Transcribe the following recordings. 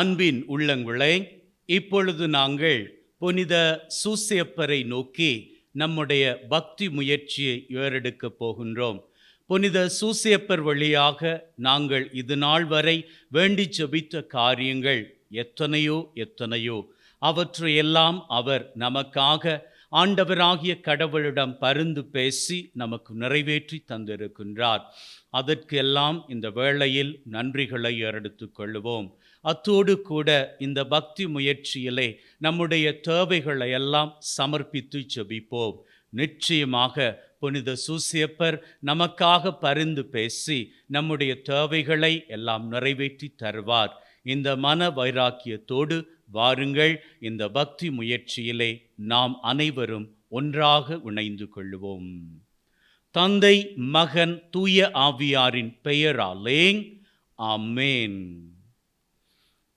அன்பின் உள்ளங்களே, இப்பொழுது நாங்கள் புனித சூசையப்பரை நோக்கி நம்முடைய பக்தி முயற்சியை ஏறெடுக்கப் போகின்றோம். புனித சூசையப்பர் வழியாக நாங்கள் இது நாள் வரை வேண்டி ஜெபித்த காரியங்கள் எத்தனையோ எத்தனையோ. அவற்றையெல்லாம் அவர் நமக்காக ஆண்டவராகிய கடவுளிடம் பரிந்து பேசி நமக்கு நிறைவேற்றி தந்திருக்கின்றார். அதற்கெல்லாம் இந்த வேளையில் நன்றிகளை ஏறெடுத்துக் கொள்வோம். அத்தோடு கூட இந்த பக்தி முயற்சியிலே நம்முடைய தேவைகளை எல்லாம் சமர்ப்பித்து ஜெபிப்போம். நிச்சயமாக புனித சூசையப்பர் நமக்காக பரிந்து பேசி நம்முடைய தேவைகளை எல்லாம் நிறைவேற்றி தருவார். இந்த மன வைராக்கியத்தோடு வாருங்கள், இந்த பக்தி முயற்சியிலே நாம் அனைவரும் ஒன்றாக இணைந்து கொள்வோம். தந்தை, மகன், தூய ஆவியாரின் பெயராலே ஆமென்.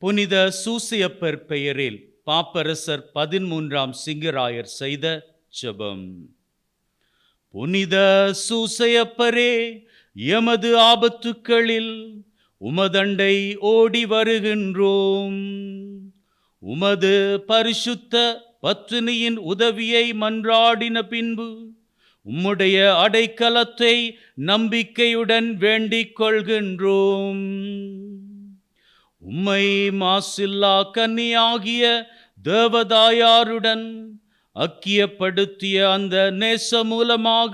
புனித சூசையப்பர் பெயரில் பாப்பரசர் 13ஆம் சிங்கராயர் செய்த ஜெபம். புனித சூசையப்பரே, எமது ஆபத்துக்களில் உமதண்டை ஓடி வருகின்றோம். உமது பரிசுத்த பத்தினியின் உதவியை மன்றாடின பின்பு உம்முடைய அடைக்கலத்தை நம்பிக்கையுடன் வேண்டிக் கொள்கின்றோம். உம்மை மாசில்லா கன்னியாகிய தேவதாயாருடன் ஐக்கியப்படுத்திய அந்த நேச மூலமாக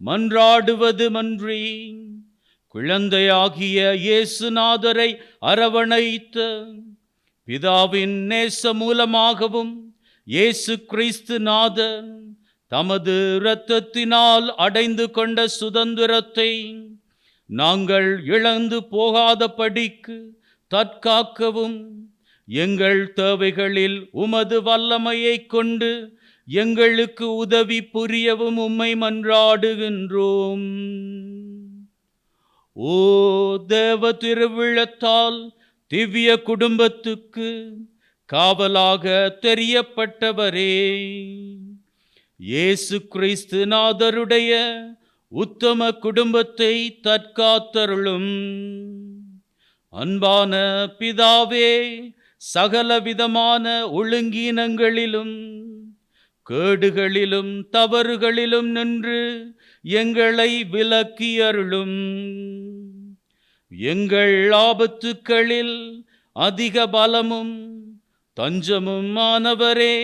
மன்றாடுவது மன்றி குழந்தையாகிய இயேசுநாதரை அரவணைத்த பிதாவின் நேச மூலமாகவும் இயேசு கிறிஸ்து நாதர் தமது இரத்தத்தினால் அடைந்து கொண்ட சுதந்திரத்தை நாங்கள் இழந்து போகாதபடிக்கு தற்காக்கவும் எங்கள் தேவைகளில் உமது வல்லமையை கொண்டு எங்களுக்கு உதவி புரியவும் உம்மை மன்றாடுகின்றோம். ஓ தேவ திருவிழத்தால் திவ்ய குடும்பத்துக்கு காவலாக தெரியப்பட்டவரே, இயேசு கிறிஸ்து நாதருடைய உத்தம குடும்பத்தை தற்காத்தருளும். அன்பான பிதாவே, சகலவிதமான ஒழுங்கீனங்களிலும் கேடுகளிலும் தவறுகளிலும் நின்று எங்களை விலக்கியருளும். எங்கள் ஆபத்துக்களில் அதிக பலமும் தஞ்சமும் ஆனவரே,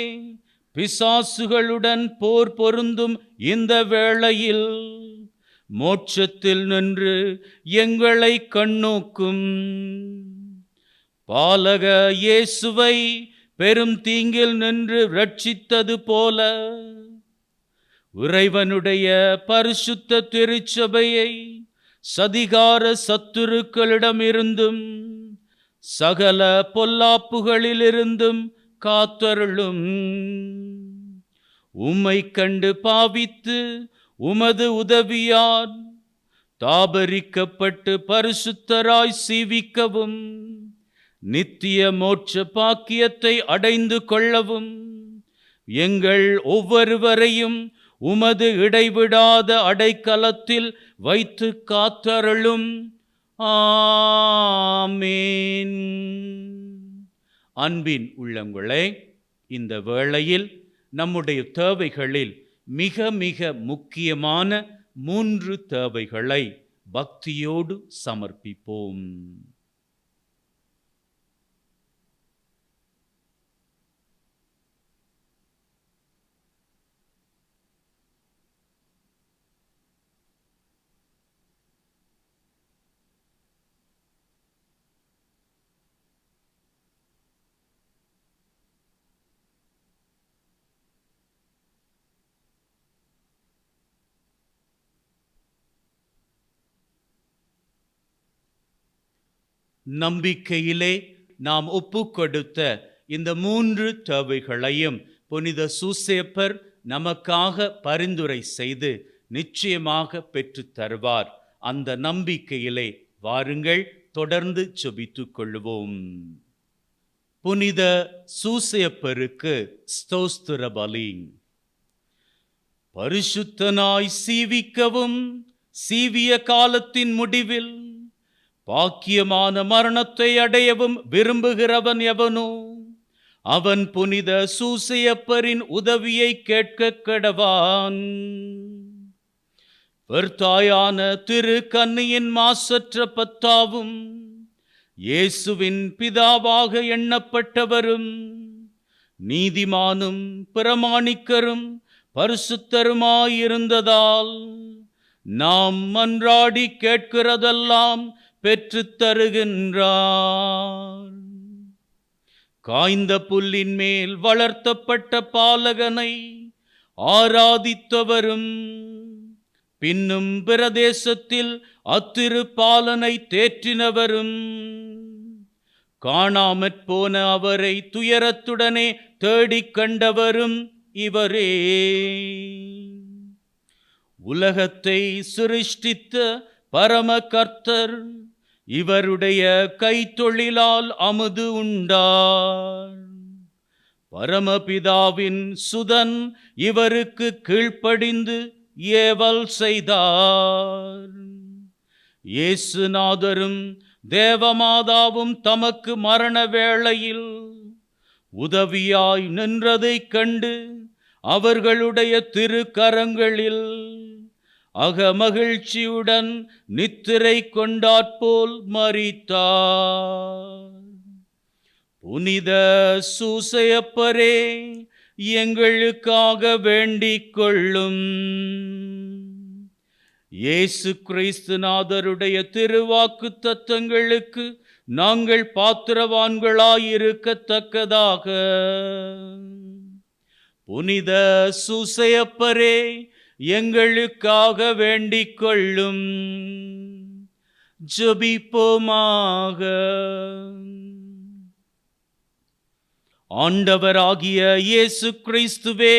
பிசாசுகளுடன் போர் பொருந்தும் இந்த வேளையில் மோட்சத்தில் நின்று எங்களை கண்ணோக்கும். பாலக இயேசுவை பெரும் தீங்கில் நின்று ரட்சித்தது போல இறைவனுடைய பரிசுத்த திருச்சபையை சதிகார சத்துருக்களிடமிருந்தும் சகல பொல்லாப்புகளிலிருந்தும் காத்தருளும். உம்மை கண்டு பாவித்து உமது உதவியால் தாபரிக்கப்பட்டு பரிசுத்தராய் சீவிக்கவும் நித்திய மோட்ச பாக்கியத்தை அடைந்து கொள்ளவும் எங்கள் ஒவ்வொருவரையும் உமது இடைவிடாத அடைக்கலத்தில் வைத்து காத்தருளும். ஆமேன். அன்பின் உள்ளங்களே, இந்த வேளையில் நம்முடைய தேவைகளில் மிக மிக முக்கியமான 3 தேவைகளை பக்தியோடு சமர்ப்பிப்போம். நம்பிக்கையிலே நாம் ஒப்புக்கொடுத்த இந்த 3 தேவைகளையும் புனித சூசையப்பர் நமக்காக பரிந்துரை செய்து நிச்சயமாக பெற்றுத் தருவார். அந்த நம்பிக்கையிலே வாருங்கள், தொடர்ந்து ஜெபித்துக் கொள்வோம். புனித சூசையப்பருக்கு ஸ்தோத்திர பலி. பரிசுத்தனாய் சீவிக்கவும் சீவிய காலத்தின் முடிவில் பாக்கியமான மரணத்தை அடையவும் விரும்புகிறவன் எவனோ அவன் புனித சூசையப்பரின் உதவியை கேட்க கடவான். தாயான திரு கன்னியின் மாசற்ற பத்தாவும் இயேசுவின் பிதாவாக எண்ணப்பட்டவரும் நீதிமானும் பிரமாணிக்கரும் பரிசுத்தருமாயிருந்ததால் நாம் மன்றாடி கேட்கிறதெல்லாம் பெற்றுத் தருகின்றார். காய்ந்த புல்லின் மேல் வளர்த்தப்பட்ட பாலகனை ஆராதித்தவரும் பின்னும் பிரதேசத்தில் அத்திருப்பாலனை தேற்றினவரும் காணாமற் போன அவரை துயரத்துடனே தேடிக் கண்டவரும் இவரே. உலகத்தை சிருஷ்டித்த பரம கர்த்தர் இவருடைய கைத்தொழிலால் அமுது உண்டார். பரமபிதாவின் சுதன் இவருக்கு கீழ்ப்படிந்து ஏவல் செய்தார். இயேசுநாதரும் தேவமாதாவும் தமக்கு மரண வேளையில் உதவியாய் நின்றதைக் கண்டு அவர்களுடைய திருக்கரங்களில் அகமகிழ்ச்சியுடன் நித்திரை கொண்டாற்போல் மரித்தார். புனித சூசையப்பரே, எங்களுக்காக வேண்டிக் கொள்ளும். இயேசு கிறிஸ்துநாதருடைய திருவாக்கு தத்தங்களுக்கு நாங்கள் பாத்திரவான்களாயிருக்கத்தக்கதாக புனித சூசையப்பரே, எங்களுக்காக வேண்டிக் கொள்ளும். ஜெபிப்போமாக. ஆண்டவராகிய இயேசு கிறிஸ்துவே,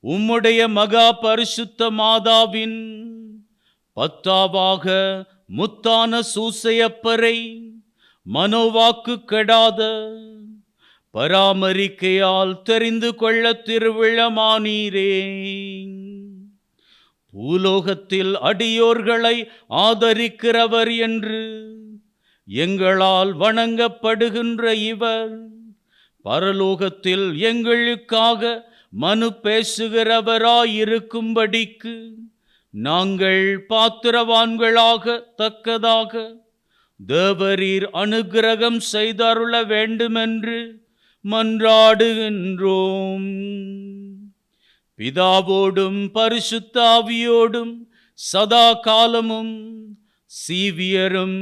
உம்முடைய மகா பரிசுத்த மாதாவின் பத்தாவாக முத்தான சூசையப்பரை மனோவாக்கு கெடாத பராமரிக்கையால் தெரிந்து கொள்ள திருவிழமானீரே. பூலோகத்தில் அடியோர்களை ஆதரிக்கிறவர் என்று எங்களால் வணங்கப்படுகின்ற இவர் பரலோகத்தில் எங்களுக்காக மனு பேசுகிறவராயிருக்கும்படிக்கு நாங்கள் பாத்திரவான்களாக தக்கதாக தேவரீர் அனுக்கிரகம் செய்தருள வேண்டுமென்று மன்றாடுகின்றோம். பிதாவோடும் பரிசுத்த ஆவியோடும் சதா காலமும் சீவியரும்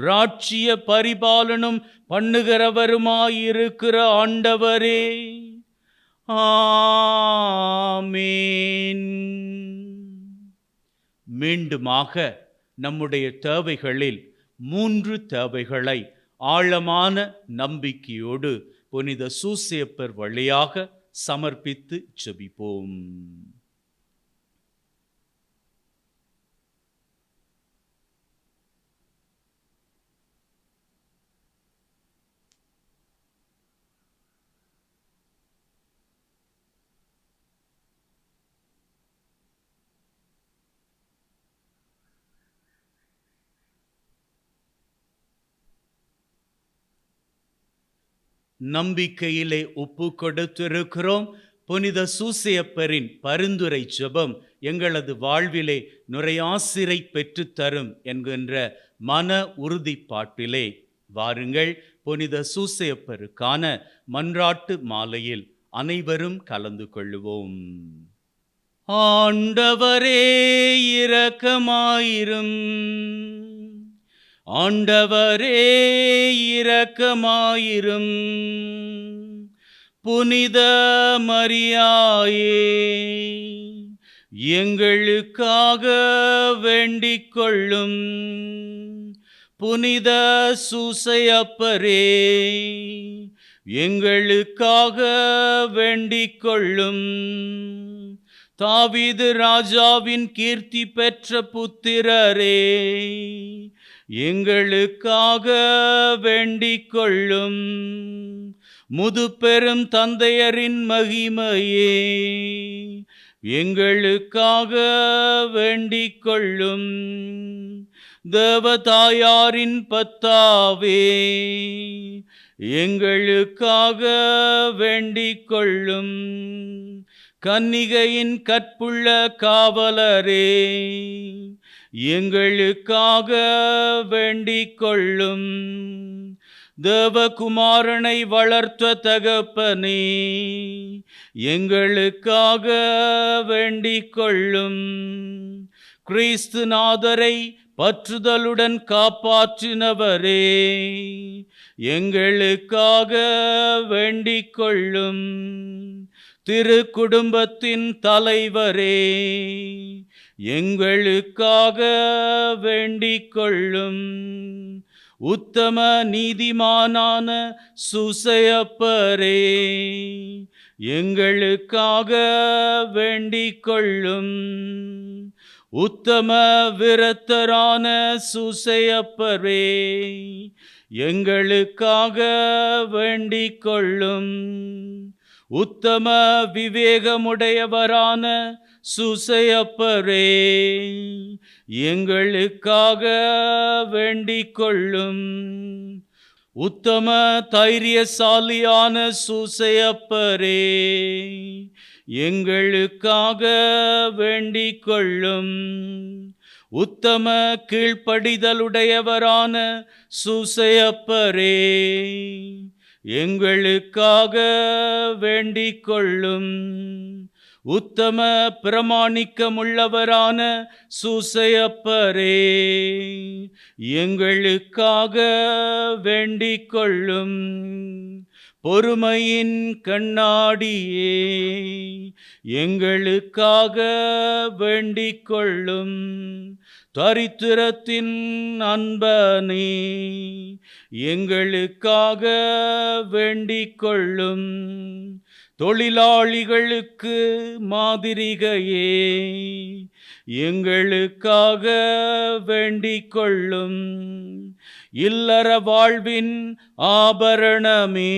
ராட்சிய பரிபாலனும் பண்ணுகிறவருமாயிருக்கிற ஆண்டவரே, ஆமேன். மீண்டுமாக நம்முடைய தேவைகளில் 3 தேவைகளை ஆழமான நம்பிக்கையோடு புனித சூசையப்பர் வழியாக சமர்ப்பித்து ஜெபிப்போம். நம்பிக்கையிலே ஒப்பு கொடுத்திருக்கிறோம். புனித சூசையப்பரின் பரிந்துரை ஜெபம் எங்களது வாழ்விலே நுரையாசிரை பெற்றுத்தரும் என்கின்ற மன உறுதிப்பாட்டிலே வாருங்கள், புனித சூசையப்பருக்கான மன்றாட்டு மாலையில் அனைவரும் கலந்து கொள்ளுவோம். ஆண்டவரே இரக்கமாயிரும். ஆண்டவரே இரக்கமாயிரும். புனித மரியாயே, எங்களுக்காக வேண்டிக் கொள்ளும். புனித சூசையப்பரே, எங்களுக்காக வேண்டிக் கொள்ளும். தாவீது ராஜாவின் கீர்த்தி பெற்ற புத்திரரே, எங்களுக்காக வேண்டிக் கொள்ளும். முதுபெரும் தந்தையரின் மகிமையே, எங்களுக்காக வேண்டிக் கொள்ளும். தேவதாயாரின் பத்தாவே, எங்களுக்காக வேண்டிக் கொள்ளும். கன்னிகையின் கற்புள்ள காவலரே, எங்களுக்காக வேண்டிக் கொள்ளும். தேவகுமாரனை வளர்த்த தகப்பனே, எங்களுக்காக வேண்டிக் கொள்ளும். கிறிஸ்துநாதரை பற்றுதலுடன் காப்பாற்றினவரே, எங்களுக்காக வேண்டிக் கொள்ளும். திரு குடும்பத்தின் தலைவரே, எங்களுக்காக வேண்டிக் கொள்ளும். உத்தம நீதிமானான சூசையப்பரே, எங்களுக்காக வேண்டிக் கொள்ளும். உத்தம விரத்தரான சூசையப்பரே, எங்களுக்காக வேண்டிக் கொள்ளும். உத்தம விவேகமுடையவரான சூசையப்பரே, எங்களுக்காக வேண்டிக் கொள்ளும். உத்தம தைரியசாலியான சூசையப்பரே, எங்களுக்காக வேண்டிக் கொள்ளும். உத்தம கீழ்ப்படிதலுடையவரான சூசையப்பரே, எங்களுக்காக வேண்டிக் கொள்ளும். உத்தம பிரமாணிக்கமுள்ளவரான சூசையப்பரே, எங்களுக்காக வேண்டிக் கொள்ளும். பொறுமையின் கண்ணாடியே, எங்களுக்காக வேண்டிக் கொள்ளும். தரித்திரத்தின் அன்பனே, எங்களுக்காக வேண்டிக் கொள்ளும். தொழிலாளிகளுக்கு மாதிரிகையே, எங்களுக்காக வேண்டிக் கொள்ளும். இல்லற வாழ்வின் ஆபரணமே,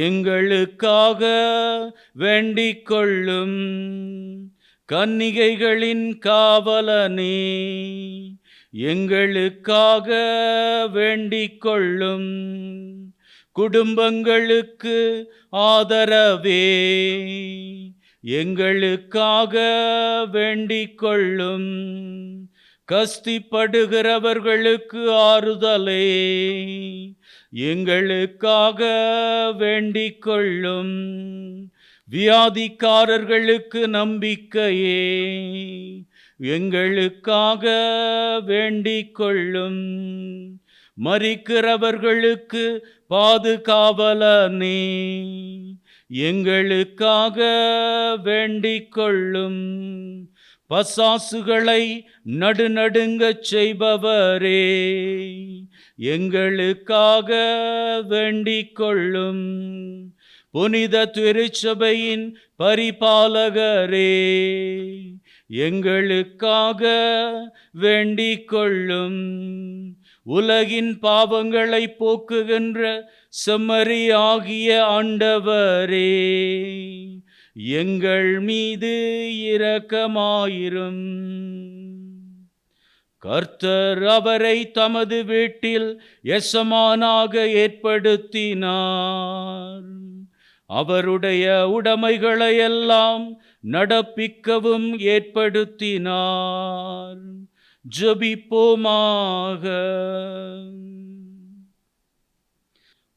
எங்களுக்காக வேண்டிக் கொள்ளும். கன்னிகைகளின் காவலனே, எங்களுக்காக வேண்டிக் கொள்ளும். குடும்பங்களுக்கு ஆதரவே, எங்களுக்காக வேண்டிக் கொள்ளும். கஸ்திப்படுகிறவர்களுக்கு ஆறுதலே, எங்களுக்காக வேண்டிக் கொள்ளும். வியாதிக்காரர்களுக்கு நம்பிக்கையே, எங்களுக்காக வேண்டிக் கொள்ளும். மரிக்கிறவர்களுக்கு பாதுகாவலனே, எங்களுக்காக வேண்டிக் கொள்ளும். பசாசுகளை நடுநடுங்கச் செய்பவரே, எங்களுக்காக வேண்டிக் கொள்ளும். புனித திருச்சபையின் பரிபாலகரே, எங்களுக்காக வேண்டிக் கொள்ளும். உலகின் பாவங்களை போக்குகின்ற செம்மறி ஆகிய ஆண்டவரே, எங்கள் மீது இரக்கமாயிரும். கர்த்தர் அவரை தமது வீட்டில் எசமானாக ஏற்படுத்தினார். அவருடைய உடைமைகளையெல்லாம் நடப்பிக்கவும் ஏற்படுத்தினார். ஜெபிப்போமாக.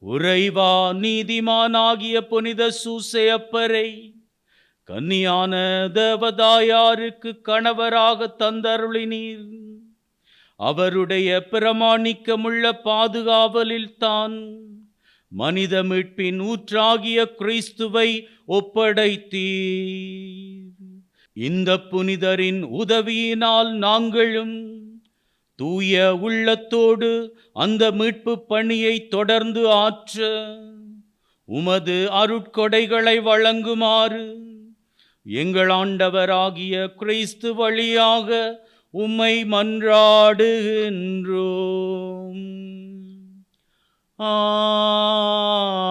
உறைவா நீதிமானாகிய புனித சூசையப்பரை கன்னியான தேவதாயாருக்கு கணவராக தந்தருளினீர். அவருடைய பிரமாணிக்கமுள்ள பாதுகாவலில் தான் மனித மீட்பின் ஊற்றாகிய கிறிஸ்துவை ஒப்படைத்தீர். இந்த புனிதரின் உதவியினால் நாங்களும் தூய உள்ளத்தோடு அந்த மீட்பு பணியை தொடர்ந்து ஆற்ற உமது அருட்கொடைகளை வழங்குமாறு எங்கள் ஆண்டவராகிய கிறிஸ்து வழியாக உம்மை மன்றாடுகின்றோம்.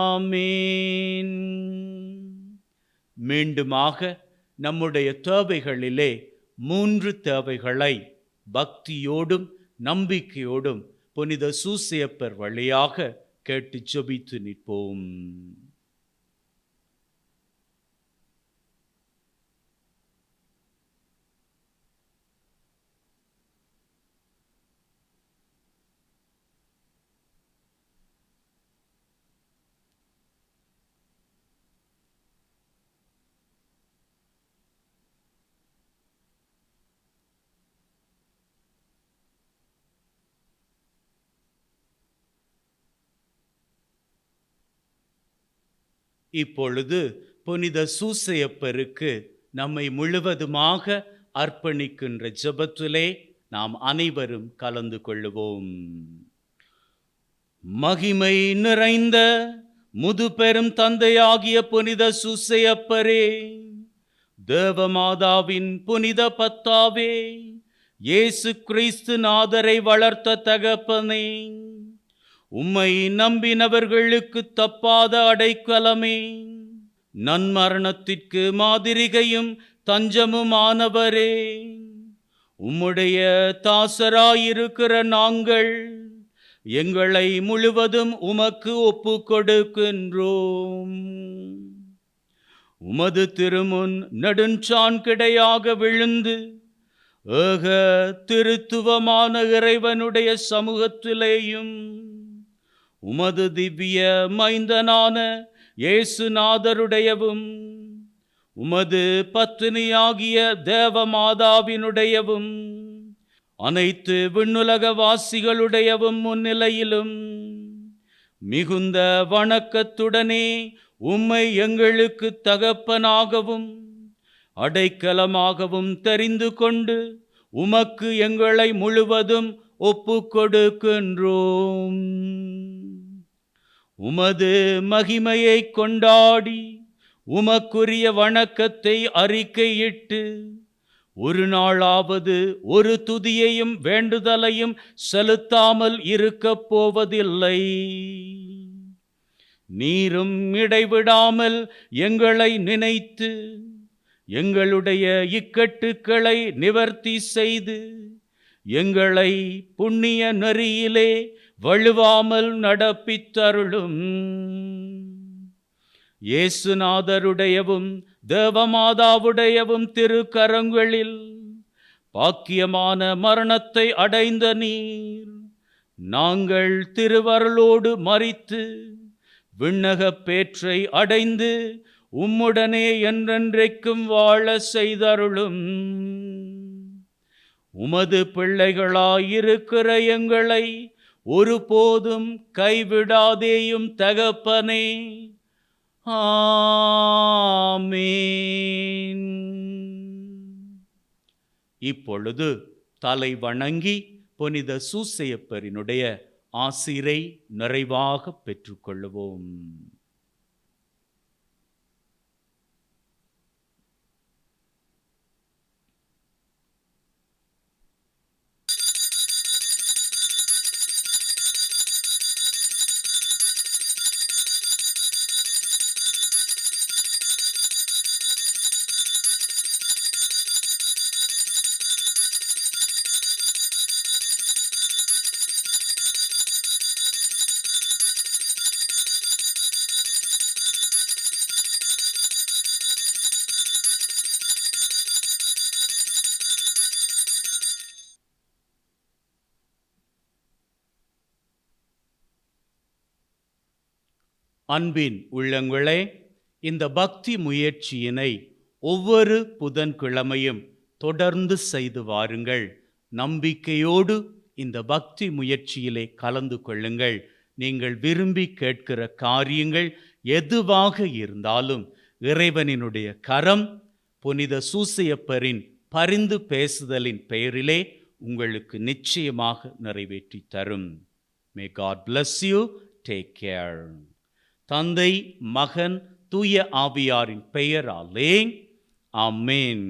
ஆமீன். மீண்டுமாக நம்முடைய தேவைகளிலே 3 தேவைகளை பக்தியோடும் நம்பிக்கையோடும் புனித சூசையப்பர் வழியாக கேட்டு ஜெபித்து நிற்போம். இப்பொழுது புனித சூசையப்பருக்கு நம்மை முழுவதுமாக அர்ப்பணிக்கின்ற ஜெபத்திலே நாம் அனைவரும் கலந்து கொள்ளுவோம். மகிமை நிறைந்த முதுபெரும் தந்தையாகிய புனித சூசையப்பரே, தேவமாதாவின் புனித பத்தாவே, இயேசு கிறிஸ்து நாதரை வளர்த்த தகப்பனே, உம்மை நம்பினவர்களுக்கு தப்பாத அடைக்கலமே, நன்மரணத்திற்கு மாதிரிகையும் தஞ்சமுமானவரே, உம்முடைய தாசராயிருக்கிற நாங்கள் எங்களை முழுவதும் உமக்கு ஒப்பு கொடுக்கின்றோம். உமது திருமுன் நெடுஞ்சான் கிடையாக விழுந்து ஏக திருத்துவமான இறைவனுடைய சமூகத்திலேயும் உமது திவ்ய மைந்தனான இயேசுநாதருடையவும் உமது பத்தினியாகிய தேவமாதாவினுடையவும் அனைத்து விண்ணுலக வாசிகளுடையவும் முன்னிலையிலும் மிகுந்த வணக்கத்துடனே உம்மை எங்களுக்கு தகப்பனாகவும் அடைக்கலமாகவும் தெரிந்து கொண்டு உமக்கு எங்களை முழுவதும் ஒப்பு கொடுக்கின்றோம். உமது மகிமையை கொண்டாடி உமக்குரிய வணக்கத்தை அறிக்கையிட்டு ஒரு நாளாவது ஒரு துதியையும் வேண்டுதலையும் செலுத்தாமல் இருக்கப் போவதில்லை. நீரும் இடைவிடாமல் எங்களை நினைத்து எங்களுடைய இக்கட்டுக்களை நிவர்த்தி செய்து எங்களை புண்ணிய நெறியிலே வழுவாமல் நடப்பித்தருளும். இயேசுநாதருடையவும் தேவமாதாவுடையவும் திருக்கரங்களில் பாக்கியமான மரணத்தை அடைந்த நீர், நாங்கள் திருவருளோடு மரித்து விண்ணகப் பேற்றை அடைந்து உம்முடனே என்றென்றைக்கும் வாழ செய்தருளும். உமது பிள்ளைகளாயிருக்கிற எங்களை ஒருபோதும் கைவிடாதேயும் தகப்பனே. ஆமீன். இப்பொழுது தலை வணங்கி புனித சூசையப்பரினுடைய ஆசிரை நிறைவாக பெற்றுக்கொள்வோம். அன்பின் உள்ளங்களே, இந்த பக்தி முயற்சியினை ஒவ்வொரு புதன்கிழமையும் தொடர்ந்து செய்து வாருங்கள். நம்பிக்கையோடு இந்த பக்தி முயற்சியிலே கலந்து கொள்ளுங்கள். நீங்கள் விரும்பி கேட்கிற காரியங்கள் எதுவாக இருந்தாலும் இறைவனினுடைய கரம் புனித சூசையப்பரின் பரிந்து பேசுதலின் பெயரிலே உங்களுக்கு நிச்சயமாக நிறைவேற்றி தரும். May God bless you. Take care. தந்தை, மகன், தூய ஆவியாரின் பெயராலே ஆமென்.